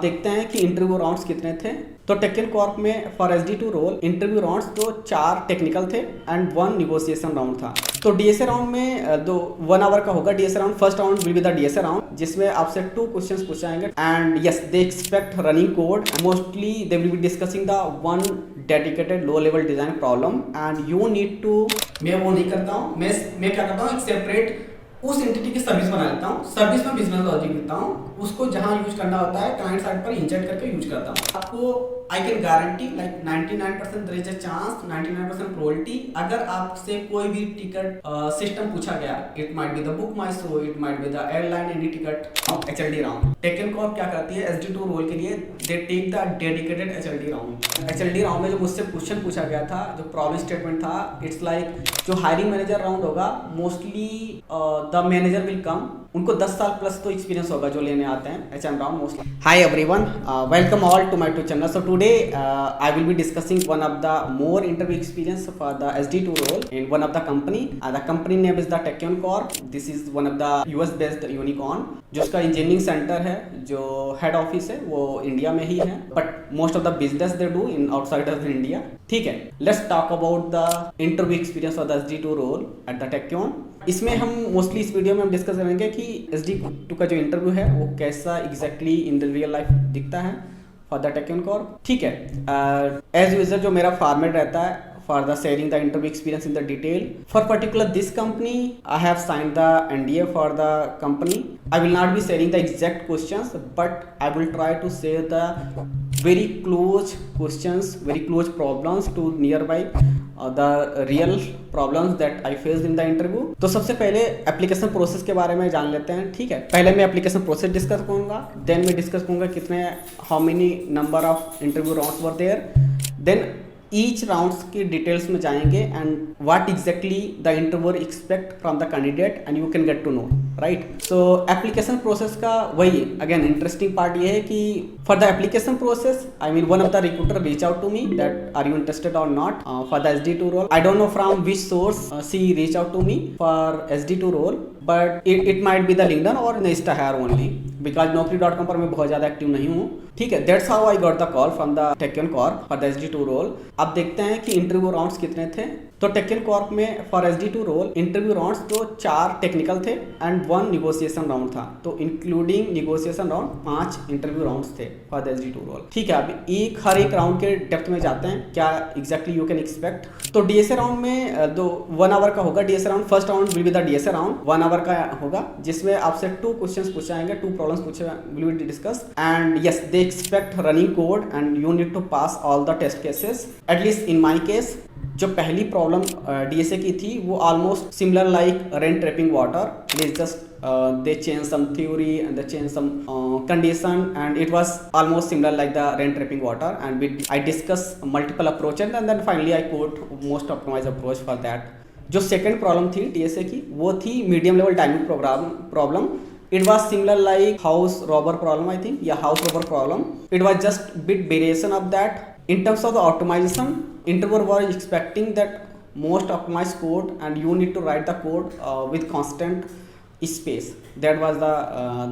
देखते हैं कि इंटरव्यू राउंड्स कितने थे। तो टेक्न कॉर्प में for SD2 role interview rounds तो 4 टेक्निकल थे एंड 1 निगोशिएशन राउंड था। तो DSA राउंड में 1 आवर का होगा DSA round. First round will be the DSA round जिसमें आपसे 2 क्वेश्चंस पूछे जाएंगे and yes they expect running code. Mostly they will be discussing the one dedicated low level design problem and you need to, मैं वो नहीं करता हूँ, मैं क्या करता हूँ, एक सेपरेट उस एंटिटी की सर्विस बना लेता हूँ। सर्विस में बिजनेस लॉजिक लिखता हूँ, उसको जहाँ यूज करना होता है क्लाइंट साइड पर इंजेक्ट करके यूज करता हूँ। आपको I can guarantee like 99% there is a chance, 99% probability, अगर आपसे कोई भी टिकट सिस्टम पूछा गया, it might be the book my show, it might be the airline any ticket, HLD round. Tekion corp क्या करती है SD2 रोल के लिए, they take the dedicated HLD round. HLD round में जो मुझसे क्वेश्चन पूछा गया था, जो प्रॉब्लम स्टेटमेंट था, इट्स लाइक जो हायरिंग मैनेजर राउंड होगा, mostly the manager will come, उनको 10 साल प्लस तो एक्सपीरियंस होगा जो लेने आते हैं HM round mostly. Hi everyone, welcome all to my YouTube channel. So today I will be discussing one of the more interview experience for the SD2 role in one of the company. The company name is the Tecton Corp. This is one of the US based unicorn जिसका engineering centre है, जो head office है वो India में ही है, but most of the business they do in outside of India. ठीक है, let's talk about the interview experience for the SD2 role at the Tekion. इसमें हम मोस्टली इस वीडियो में हम डिस्कस करेंगे कि SD2 का जो इंटरव्यू है वो कैसा exactly in the real life दिखता है फॉर द टेक्न कॉर्प। ठीक है, एज यूजर जो मेरा फॉर्मेट रहता है for the sharing the interview experience in the detail. For particular this company, I have signed the NDA for the company. I will not be sharing the exact questions, but I will try to share the very close questions, very close problems to nearby the real problems that I faced in the interview. तो सबसे पहले application process के बारे में जान लेते हैं। ठीक है, पहले मैं एप्लीकेशन प्रोसेस डिस्कस करूँगा, देन मैं डिस्कस करूँगा कितने how many number of interview rounds were there, then each rounds की डिटेल्स में जाएंगे and what exactly the interviewer expect from the candidate and you can get to know, right. So application process का वही again interesting part ये है कि for the application process I mean one of the recruiter reach out to me that are you interested or not for the SD2 role. I don't know from which source she reach out to me for SD2 role, but it might be the LinkedIn or Insta hire only, because Naukri.com पर मैं बहुत ज़्यादा active नहीं हूँ। ठीक है, that's how I got the call from the Tekion corp for the SD2 role. अब देखते हैं कि इंटरव्यू राउंड्स कितने थे। तो टेक्न कॉर्प में for SD2 role interview rounds तो 4 टेक्निकल थे एंड 1 निगोशिएशन राउंड था। तो including negotiation round 5 interview rounds थे फॉर द SD2 रोल। ठीक है, अब हर एक राउंड के डेप्थ में जाते हैं, क्या एग्जैक्टली यू कैन एक्सपेक्ट। तो DSA राउंड में 1 आवर का होगा DSA round. First round will be the DSA round, 1 hour का होगा जिसमें आपसे 2 क्वेश्चंस पूछे जाएंगे, 2 प्रॉब्लम्स पूछे will be discuss and yes they expect running code and you need to pass all the test cases. At least in my case जो पहली problem DSA की थी वो almost similar like rain trapping water. It just they changed some theory and they changed some condition and it was almost similar like the rain trapping water and I discussed multiple approaches and then finally I code most optimized approach for that. जो second problem थी DSA की वो थी medium level timing problem. It was similar like house robber problem, I think. Yeah, house robber problem. It was just bit variation of that. In terms of the optimization, interviewer was expecting that most optimized code and you need to write the code with constant space. That was the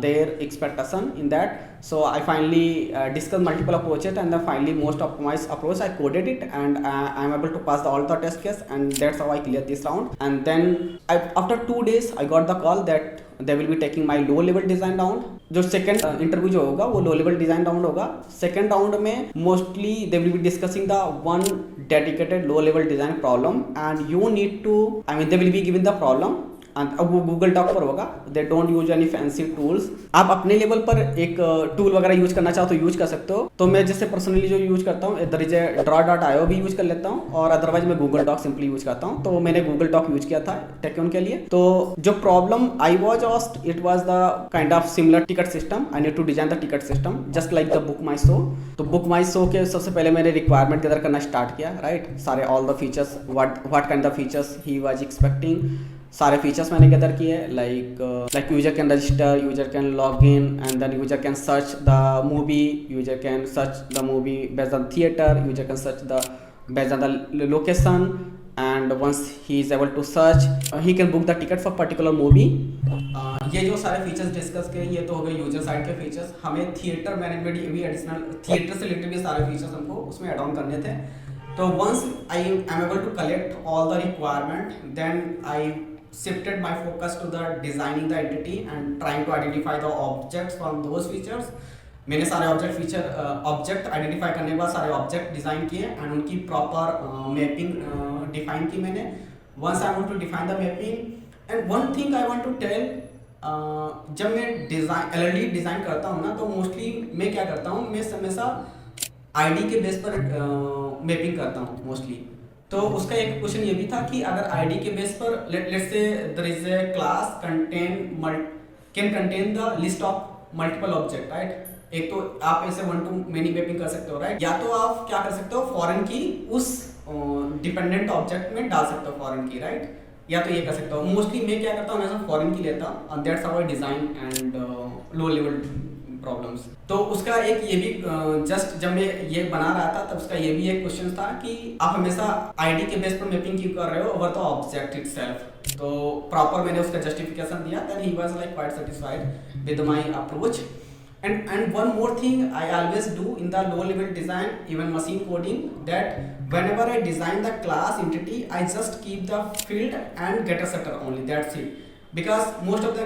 their expectation in that. So I finally discussed multiple approaches and then finally most optimized approach I coded it and I am able to pass all the test case and that's how I cleared this round. And then after 2 days I got the call that they will be taking my low level design round. जो second interview जो होगा वो low level design round होगा। Second round में mostly they will be discussing the one dedicated low level design problem and you need to I mean they will be given the problem and अब वो Google doc पर होगा। They don't use any fancy tools. आप अपने level पर एक tool वगैरह use करना चाहो तो यूज कर सकते हो। तो मैं जैसे पर्सनली जो यूज करता हूँ इधर draw.io भी यूज कर लेता हूँ और अदरवाइज मैं गूगल डॉक सिंपली यूज करता हूँ। तो मैंने गूगल डॉक यूज किया था टेक्न के लिए। तो जो problem I was asked it was the kind of similar ticket system. I need to design the ticket system just like the book my show. तो बुक माई शो के सबसे पहले मैंने रिक्वायरमेंट गैदर करना स्टार्ट किया, राइट। सारे all the features what kind of features he was expecting, सारे फीचर्स मैंने गैदर किए like user can register, user can log in and then user can search the movie, user can search the movie based on theatre, user can search the based on the location and once he is able to search he can book the ticket for particular movie. ये जो सारे features discuss किए ये तो हो गए user side के features. हमें थिएटर मैनेजमेंट ये भी एडिशनल थिएटर से रिलेटेड भी सारे फीचर्स हमको उसमें ऐड ऑन करने थे. तो once I am able to collect all the requirement, then I shifted my focus to the designing the entity and trying to identify the objects from those features. मैंने सारे object identify करने के बाद सारे object design किए and उनकी proper mapping define की मैंने. Once I want to define the mapping and one thing I want to tell, जब मैं एलईडी डिज़ाइन करता हूँ ना तो मोस्टली मैं क्या करता हूँ, मैं हमेशा आईडी के बेस पर मैपिंग करता हूँ मोस्टली. तो उसका एक क्वेश्चन ये भी था कि अगर आईडी के बेस पर let's say there is a class can contain the list of multiple object, right. एक तो आप ऐसे वन टू मेनी मैपिंग कर सकते हो, राइट. या तो आप क्या कर सकते हो, फॉरेन की उस डिपेंडेंट ऑब्जेक्ट में डाल सकते हो फॉरेन की, राइट. या तो ये कर सकते हो. मोस्टली मैं क्या करता हूँ, मैं सब फॉरेन की लेता हूँ. That's how I design and low level problems. तो उसका एक ये भी जस्ट जब मैं ये बना रहा था तब उसका ये भी एक क्वेश्चन था कि आप हमेशा आईडी के बेस पर मैपिंग क्यों कर रहे हो ओवर द ऑब्जेक्ट इटसेल्फ. तो प्रॉपर मैंने उसका जस्टिफिकेशन दिया. Then he was like quite satisfied with my approach. And one more thing I always do in the low level design, even machine coding, that whenever I design the class entity, I just keep the field and getter setter only. That's it. Because most of the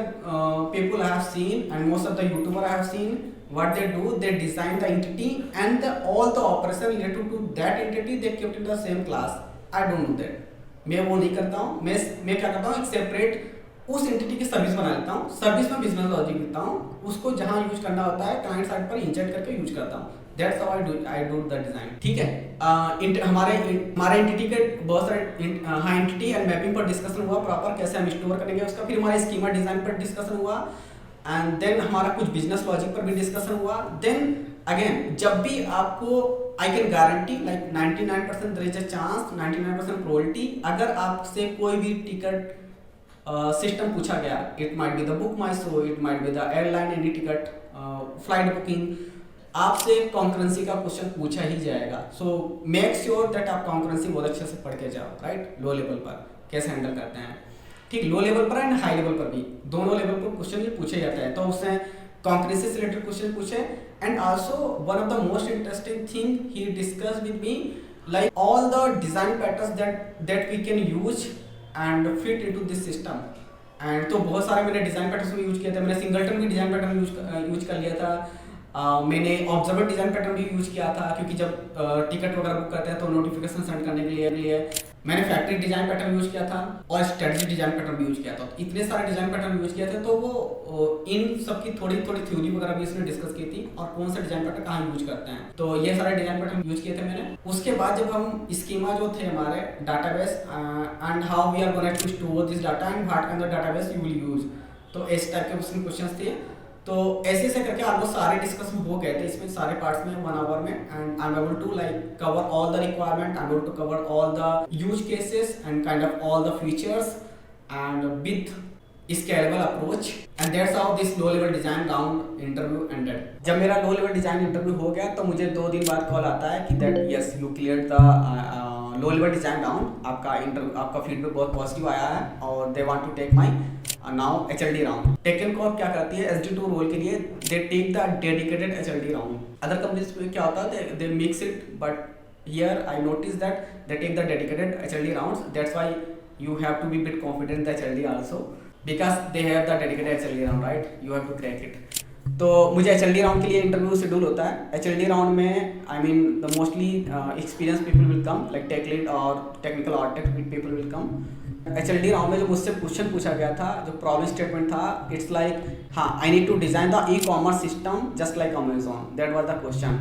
people I have seen and most of the YouTuber I have seen, what they do, they design the entity and all the operation related to that entity they kept in the same class. I don't do that. मैं वो नहीं करता हूँ. मैं क्या करता हूँ, एक सेपरेट उस एंटिटी की सर्विस बना लेता हूँ. सर्विस में बिजनेस लॉजिक लिखता हूँ. उसको जहाँ यूज करना होता है क्लाइंट साइड पर इंजेक्ट करके यूज करता हूँ. That's how I do the design. ठीक है. हमारे एंटिटी के बहुत सारे हाँ एंटिटी एंड मैपिंग पर डिस्कशन हुआ प्रॉपर कैसे हम स्टोर करेंगे उसका. फिर हमारे स्कीमा डिजाइन पर डिस्कशन हुआ एंड देन हमारा कुछ बिजनेस लॉजिक पर भी डिस्कशन हुआ. देन अगेन जब भी आपको I can guarantee like 99% there is a chance, 99% probability, अगर आपसे कोई भी टिकट सिस्टम पूछा गया, it might be the book my show, it might be the airline any ticket, flight booking, आपसे कॉन्करेंसी का क्वेश्चन पूछा ही जाएगा. सो मेक श्योर दैट आप कॉन्करेंसी बहुत अच्छे से पढ़ के जाओ, राइट. लो लेवल पर कैसे हैंडल करते हैं, ठीक. लो लेवल पर एंड हाई लेवल पर भी दोनों लेवल पर क्वेश्चन ये पूछे जाते हैं. तो उससे कॉन्करेंसी से रिलेटेड क्वेश्चन पूछे. And also one of the most interesting thing he discuss with me like all the design patterns that we can use and fit into this system. And तो बहुत सारे मैंने डिजाइन पैटर्न्स में use किए थे. मैंने singleton भी design pattern use कर लिया था. मैंने ऑब्जर्वर डिजाइन पैटर्न भी यूज किया था क्योंकि जब टिकट वगैरह बुक करते हैं तो नोटिफिकेशन सेंड करने के लिए मैंने फैक्ट्री डिजाइन पैटर्न यूज किया था और स्ट्रेटजी डिजाइन पैटर्न भी यूज किया था. तो इतने सारे डिजाइन पैटर्न यूज किए थे. तो वो इन सब की थोड़ी थ्योरी वगैरह भी इसने डिस्कस की थी और कौन सा डिजाइन पैटर्न कहाँ यूज करते हैं. तो ये सारे डिजाइन पैटर्न यूज किए थे मैंने. उसके बाद जब हम स्कीमा जो थे हमारे database and how we are going to store this data and what kind of database you will use, तो इस टाइप के उसमें क्वेश्चंस थे. तो ऐसे से करके ऑलमोस्ट सारे डिस्कशन हो गए थे इसमें सारे पार्ट्स में 1 आवर में. And I am able to like cover all the requirement, I am able to cover all the use cases and kind of all the features and with scalable approach. And that's how this low level design round interview ended. जब मेरा लो level design interview हो गया तो मुझे 2 दिन बाद call आता है कि that yes you clear the low level design round. आपका फीडबैक बहुत पॉजिटिव आया है और they want to take my now HLD round. Tekion corp क्या करती है SD2 रोल के लिए, they take the dedicated HLD round. Other companies में क्या होता है they mix it, but here I notice that they take the dedicated HLD rounds. That's why you have to be bit confident the HLD also because they have the dedicated HLD round, right. You have to crack it. तो मुझे HLD round के लिए interview schedule होता है. HLD round में I mean the mostly experience people will come like tech lead or technical architect people will come. HLD round में जो मुझसे क्वेश्चन पूछा गया था, जो प्रॉब्लम स्टेटमेंट था, इट्स लाइक हाँ I need to design the e-commerce system just like Amazon. That was the question.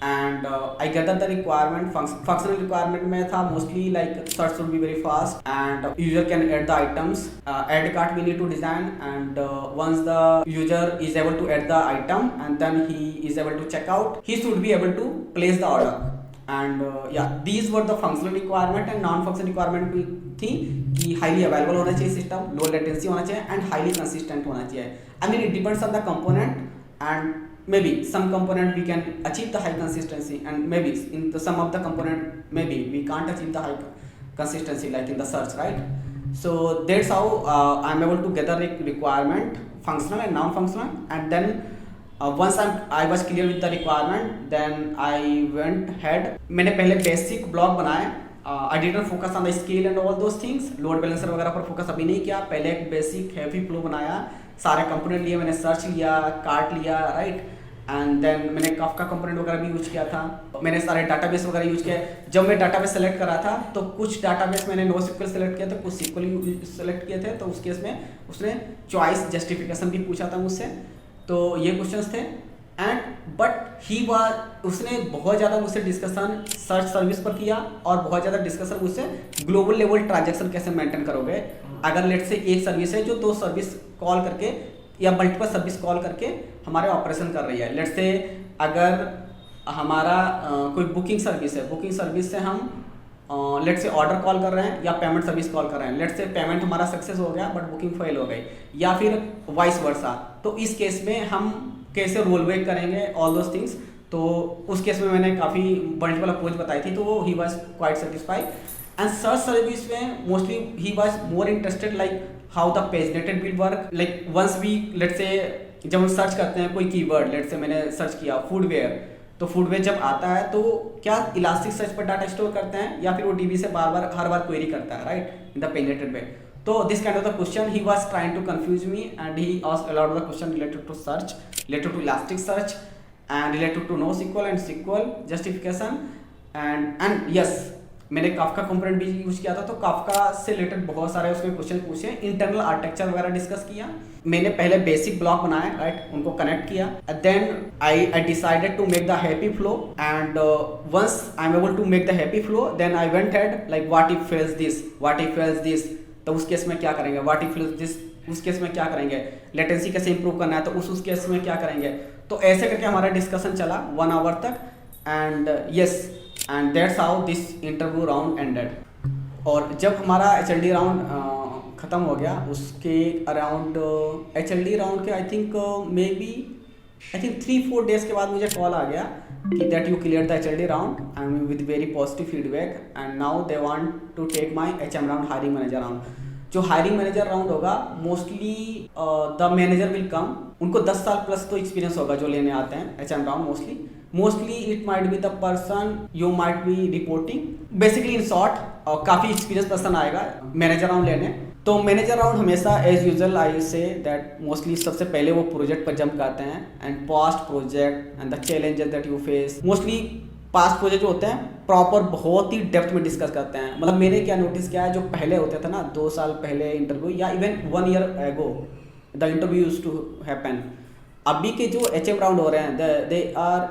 And I gather the requirement. Functional requirement में था mostly like search should be very fast and user can add the items. Add cart we need to design and once the user is able to add the item and then he is able to check out, he should be able to place the order. And these were the functional requirement and non functional requirement भी थी कि highly available होना चाहिए system, low latency होना चाहिए and highly consistent होना चाहिए. I mean it depends on the component and maybe some component we can achieve the high consistency and maybe in some of the component maybe we can't achieve the high consistency like in the search, right? So that's how I'm able to gather a requirement, functional and non-functional, and then once I was clear with the requirement, then I went ahead. मैंने पहले basic blog बनाए. I didn't focus on the scale and all those things. Load balancer वगैरह पर focus अभी नहीं किया. पहले एक बेसिक हैवी फ्लो बनाया, सारे कंपोनेंट लिए, मैंने सर्च लिया, कार्ट लिया, राइट. एंड देन मैंने काफका कंपोनेंट वगैरह भी यूज किया था. मैंने सारे डाटाबेस वगैरह यूज किया. जब मैं डाटाबेस सेलेक्ट करा था तो कुछ डाटाबेस मैंने NoSQL सेलेक्ट किया था, कुछ SQL सेलेक्ट किए थे. तो उस केस में उसने चॉइस जस्टिफिकेशन भी पूछा था मुझसे. तो ये क्वेश्चंस थे. एंड बट उसने बहुत ज़्यादा मुझसे डिस्कशन सर्च सर्विस पर किया और बहुत ज़्यादा डिस्कशन मुझसे ग्लोबल लेवल ट्रांजैक्शन कैसे मेंटेन करोगे. अगर लेट से एक सर्विस है जो 2 सर्विस कॉल करके या मल्टीपल सर्विस कॉल करके हमारे ऑपरेशन कर रही है. लेट से अगर हमारा कोई बुकिंग सर्विस है, बुकिंग सर्विस से हम लेट से ऑर्डर कॉल कर रहे हैं या पेमेंट सर्विस कॉल कर रहे हैं. लेट से पेमेंट हमारा सक्सेस हो गया बट बुकिंग फेल हो गई, या फिर वाइस वर्सा. तो इस केस में हम कैसे रोल बैक करेंगे, ऑल दोज थिंग्स. तो उस केस में मैंने काफ़ी मल्टीपल अप्रोच बताई थी, तो वो he was quite satisfied. And search service में mostly he was more interested like how the paginated will work. Like once we let say जब हम सर्च करते हैं कोई कीवर्ड, लेट से मैंने सर्च किया फूडवेयर, तो फूडवेयर जब आता है तो क्या इलास्टिक सर्च पर डाटा स्टोर करते हैं या फिर वो DB से बार बार हर बार क्वेरी करता है, right, in the paginated way. So this kind of the question he was trying to confuse me, and he asked a lot of the question related to search, related to Elasticsearch, and related to NoSQL and SQL justification, and yes, मैंने Kafka component भी use किया था. तो Kafka से related बहुत सारे उसमें question पूछे, इंटरनल आर्किटेक्चर वगैरह डिस्कस किया. मैंने पहले बेसिक ब्लॉक बनाए, राइट, उनको कनेक्ट किया. Then I decided to make the happy flow, and once I am able to make the happy flow, then I went head like what if fails this, what if fails this. तो उस case में क्या करेंगे, what if this, उस case में क्या करेंगे, latency कैसे इंप्रूव करना है, तो उस केस में क्या करेंगे. तो ऐसे करके हमारा डिस्कशन चला 1 आवर तक. And yes, and that's how this interview round ended. और जब हमारा HLD राउंड ख़त्म हो गया, उसके अराउंड HLD राउंड के आई थिंक 3-4 डेज के बाद मुझे कॉल आ गया कि that you clear the HLD round and with very positive feedback, and now they want to take my HM round, hiring manager round. जो हायरिंग मैनेजर राउंड होगा, mostly the manager will come. उनको 10 साल plus तो experience होगा जो लेने आते हैं HM round. Mostly it might be the person you might be reporting. Basically in short काफ़ी एक्सपीरियंस पर्सन आएगा मैनेजर राउंड लेने. तो मैनेजर राउंड हमेशा as usual I say that mostly सबसे पहले वो प्रोजेक्ट पर जंप करते हैं, and past project and the challenges that you face. Mostly past project जो होते हैं प्रॉपर बहुत ही डेप्थ में डिस्कस करते हैं. मतलब मैंने क्या नोटिस किया है, जो पहले होते थे ना 2 साल पहले इंटरव्यू, या even 1 year ago the interview used to happen. अभी के जो HM राउंड हो रहे हैं, they are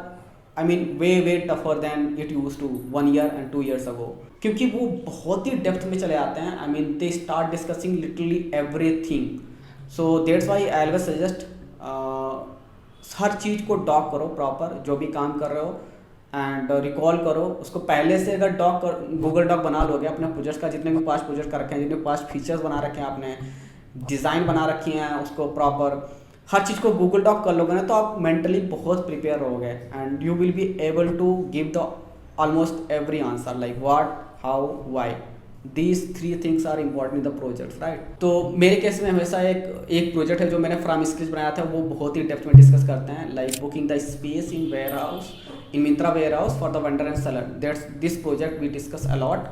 I mean way tougher than it used to 1 year and 2 years ago, क्योंकि वो बहुत ही डेप्थ में चले आते हैं. I mean they start discussing literally everything. So that's why I always suggest हर चीज़ को डॉक करो प्रॉपर, जो भी काम कर रहे हो, एंड रिकॉल करो उसको पहले से. अगर गूगल डॉक बना लोगे अपने प्रोजेक्ट का, जितने भी पास्ट प्रोजेक्ट कर रखे हैं, जितने पास्ट फीचर्स बना रखे हैं आपने, डिज़ाइन बना रखी हैं, उसको प्रॉपर हर चीज़ को गूगल डॉक कर लोगे ना, तो आप मेंटली बहुत प्रिपेयर रहोगे, and you will be able to give the almost every answer like what, how, why. These 3 things are important in the project, right? तो मेरे केस में हमेशा एक प्रोजेक्ट है जो मैंने फ्रॉम स्क्रैच बनाया था, वो बहुत ही डेप्थ में डिस्कस करते हैं, like booking the space in warehouse, in Myntra warehouse for the vendor and seller. That's this project we discuss a lot.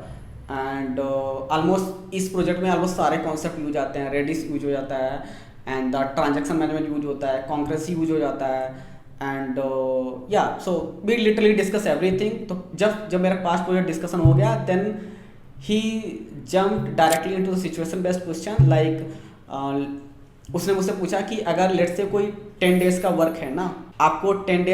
And almost इस प्रोजेक्ट में ऑलमोस्ट सारे कॉन्सेप्ट यूज आते हैं. रेडिस यूज हो जाता है, and the transaction management use होता है, कॉन्करेंसी यूज हो जाता है, एंड या so we literally discuss everything. तो जब मेरा पास्ट प्रोजेक्ट डिस्कशन हो गया, then he jumped directly into the situation based question. उसने मुझसे पूछा कि अगर लेट्स से कोई 10 डेज का वर्क है ना, आपको 10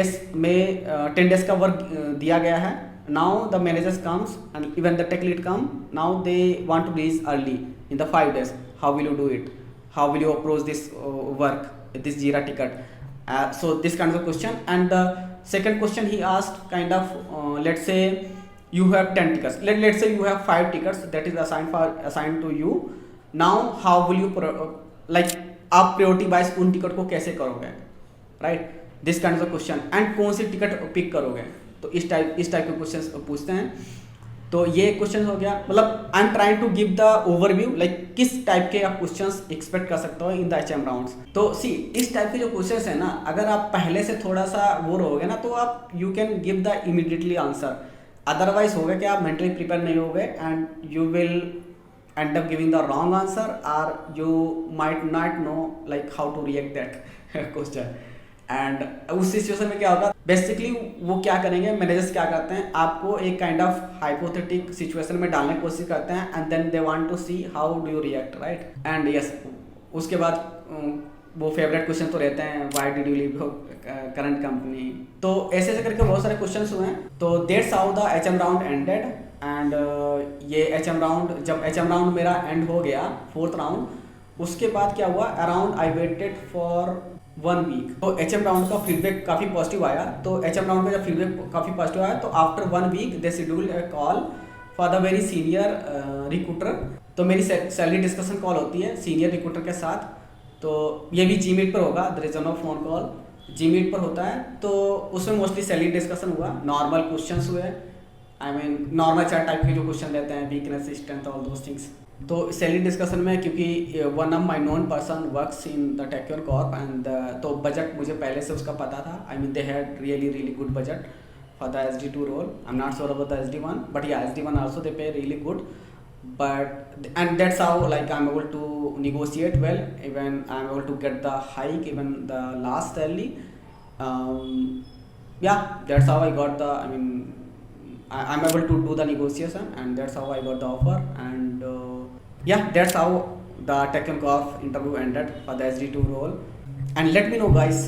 डेज का वर्क दिया गया है. Now the managers comes and even the tech lead come, now they want to release early in the 5 days. How will you do it, how will you approach this work, this Jira ticket. So this kind of a question. And the second question he asked kind of let's say you have 10 tickets. Let's say you have 5 tickets that is assigned to you. Now how will you like आप priority wise उन ticket को कैसे करोगे, right? This kind of a question. And कौन सी ticket pick करोगे. तो इस type के क्वेश्चन पूछते हैं. तो ये क्वेश्चन हो गया, मतलब I am trying to give the overview like किस टाइप के आप क्वेश्चंस एक्सपेक्ट कर सकते हो इन द एचएम राउंड्स। तो सी इस टाइप के जो क्वेश्चंस है ना, अगर आप पहले से थोड़ा सा वो रहोगे ना तो आप you can give the immediately answer. Otherwise होगा कि आप मेंटली प्रिपेयर नहीं होगे and you will end up giving the wrong answer or you might not know like how to react that question। And उस सिचुएशन में क्या होगा, basically वो क्या करेंगे, मैनेजर्स क्या करते हैं, आपको एक काइंड ऑफ हाइपोथेटिक सिचुएशन में डालने की कोशिश करते हैं and then they want to see how do you react, right. And yes, उसके बाद वो फेवरेट क्वेश्चन तो रहते हैं, why did you leave current company. तो ऐसे ऐसे करके बहुत सारे क्वेश्चन हुए हैं। तो that's how the HM round ended. And ये एचएम राउंड, जब एचएम राउंड मेरा एंड हो गया, 4th राउंड, उसके बाद क्या हुआ, around I waited for 1 week. तो एचएम राउंड का फीडबैक काफ़ी पॉजिटिव आया। तो एचएम राउंड का जब फीडबैक काफ़ी पॉजिटिव आया तो after 1 week they scheduled a call for the very senior recruiter. तो मेरी सैलरी डिस्कशन कॉल होती है सीनियर रिक्रूटर के साथ। तो ये भी जीमीट पर होगा, there is no phone call, GMeet पर होता है। तो उसमें मोस्टली सैलरी डिस्कशन हुआ, नॉर्मल क्वेश्चंस हुए, आई मीन नॉर्मल चार टाइप के जो क्वेश्चन रहते हैं, weakness, strength, all those things. तो सैलरी डिस्कशन में क्योंकि one of my known person works in the Tekion corp and तो बजट मुझे पहले से उसका पता था। I mean they had really good budget for the SD2 role. I am not sure about the SD1, but yeah SD1 also they pay really good, but and that's how like I'm able to negotiate well, even I'm able to get the hike, even the last salary. Yeah, that's how I got the, I mean I'm able to do the negotiation and that's how I got the offer. And yeah, that's how the Tech and Corp interview ended for the SD2 role. And let me know guys,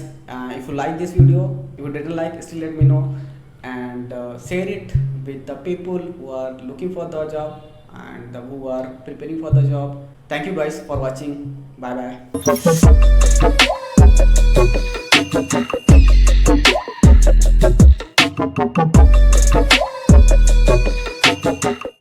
if you like this video. If you didn't like, still let me know, and share it with the people who are looking for the job and who are preparing for the job. Thank you guys for watching. Bye bye.